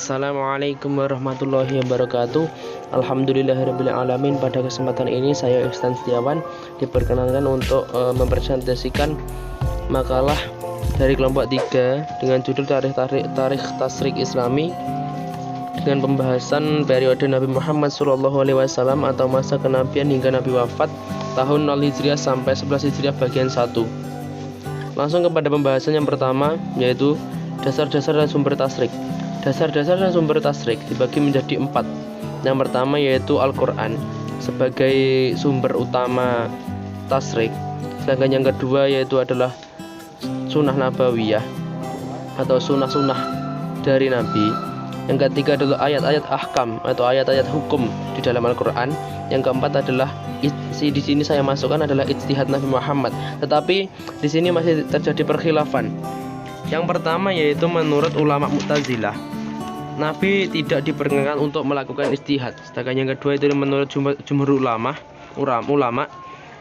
Assalamualaikum warahmatullahi wabarakatuh. Alhamdulillahirabbil alamin. Pada kesempatan ini saya Ihsan Setiawan diperkenankan untuk mempresentasikan makalah dari kelompok 3 dengan judul Tarikh Tasyrik Islami dengan pembahasan periode Nabi Muhammad SAW atau masa kenabian hingga Nabi wafat tahun 0 Hijriah sampai 11 Hijriah bagian 1. Langsung kepada pembahasan yang pertama, yaitu dasar-dasar dan sumber tasyrik. Dasar-dasar dan sumber tasyrik dibagi menjadi 4. Yang pertama yaitu Al-Quran sebagai sumber utama tasyrik. Sedangkan yang kedua yaitu adalah sunnah nabawiyah atau sunnah-sunnah dari Nabi. Yang ketiga adalah ayat-ayat ahkam atau ayat-ayat hukum di dalam Al-Quran. Yang keempat adalah di sini saya masukkan adalah ijtihad Nabi Muhammad. Tetapi di sini masih terjadi perkhilafan. Yang pertama yaitu menurut ulama Mu'tazilah, Nabi tidak diperkenankan untuk melakukan ijtihad. Sedangkan yang kedua itu menurut jumhur ulama,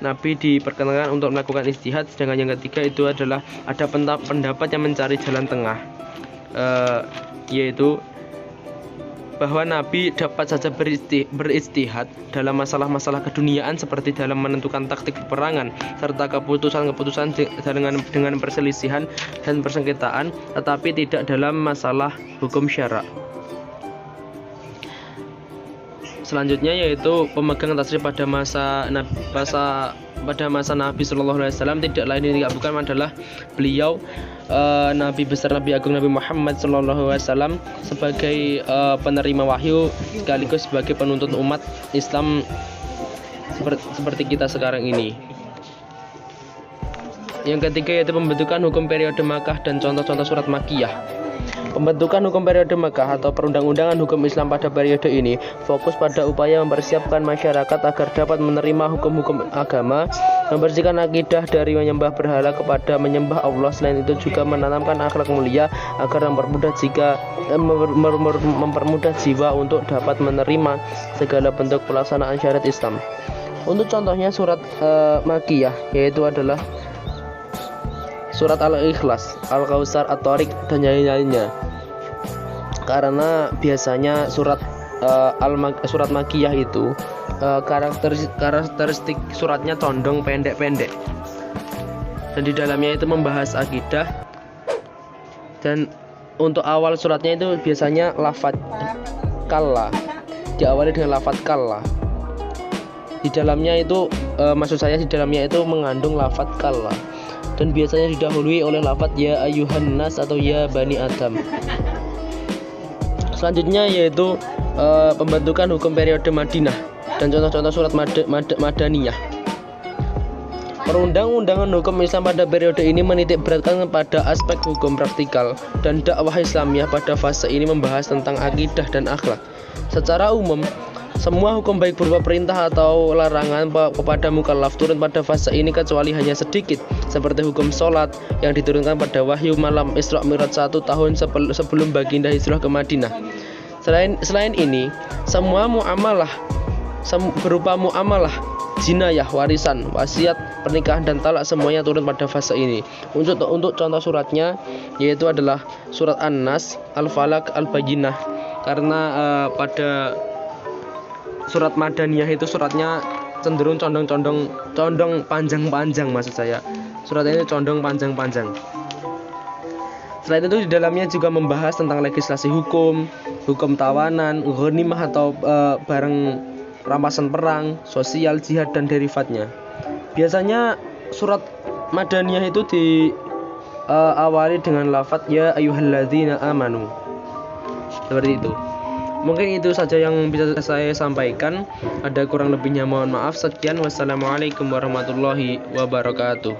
Nabi diperkenankan untuk melakukan ijtihad. Sedangkan yang ketiga itu adalah ada pendapat yang mencari jalan tengah, yaitu bahwa Nabi dapat saja berijtihad dalam masalah-masalah keduniaan seperti dalam menentukan taktik peperangan serta keputusan-keputusan dengan perselisihan dan persengketaan, tetapi tidak dalam masalah hukum syara. Selanjutnya yaitu pemegang tasyrik pada masa Nabi Shallallahu Alaihi Wasallam tidak lain dan bukan adalah beliau Nabi besar Nabi Agung Nabi Muhammad Shallallahu Alaihi Wasallam sebagai penerima wahyu sekaligus sebagai penuntut umat Islam seperti kita sekarang ini. Yang ketiga yaitu pembentukan hukum periode Makkah dan contoh-contoh surat Makkiyah. Pembentukan hukum periode Makkah atau perundang-undangan hukum Islam pada periode ini fokus pada upaya mempersiapkan masyarakat agar dapat menerima hukum-hukum agama, membersihkan akidah dari menyembah berhala kepada menyembah Allah. Selain itu juga menanamkan akhlak mulia agar mempermudah jiwa untuk dapat menerima segala bentuk pelaksanaan syariat Islam. Untuk contohnya surat Makkiyah yaitu adalah surat Al-Ikhlas, Al-Kautsar, At-Thariq dan lain-lainnya. Karena biasanya surat Makkiyah itu karakteristik suratnya condong pendek-pendek. Dan di dalamnya itu membahas akidah. Dan untuk awal suratnya itu biasanya lafaz kalla. Diawali dengan lafaz kalla. Di dalamnya itu di dalamnya itu mengandung lafaz kalla. Dan biasanya didahului oleh lafaz ya ayyuhan nas atau ya bani Adam. Selanjutnya yaitu pembentukan hukum periode Madinah dan contoh-contoh surat Madaniyah. Perundang-undangan hukum Islam pada periode ini menitik beratkan pada aspek hukum praktikal dan dakwah Islamiyah pada fase ini membahas tentang akidah dan akhlak. Secara umum, semua hukum baik berupa perintah atau larangan kepada mukallaf turun pada fase ini kecuali hanya sedikit, seperti hukum sholat yang diturunkan pada wahyu malam Isra Mi'raj 1 tahun sebelum baginda hijrah ke Madinah. Selain ini, semua muamalah berupa muamalah, jinayah, warisan, wasiat, pernikahan dan talak semuanya turun pada fase ini. Untuk contoh suratnya yaitu adalah surat An-Nas, Al-Falaq, Al-Bayyinah. Karena pada surat Madaniyah itu suratnya cenderung condong panjang-panjang, maksud saya. Suratnya itu condong panjang-panjang. Selain itu di dalamnya juga membahas tentang legislasi hukum tawanan, ghanimah atau barang rampasan perang, sosial, jihad dan derivatnya. Biasanya surat Madaniyah itu diawali dengan lafaz ya ayyuhalladzina amanu. Seperti itu. Mungkin itu saja yang bisa saya sampaikan. Ada kurang lebihnya mohon maaf. Sekian, wassalamualaikum warahmatullahi wabarakatuh.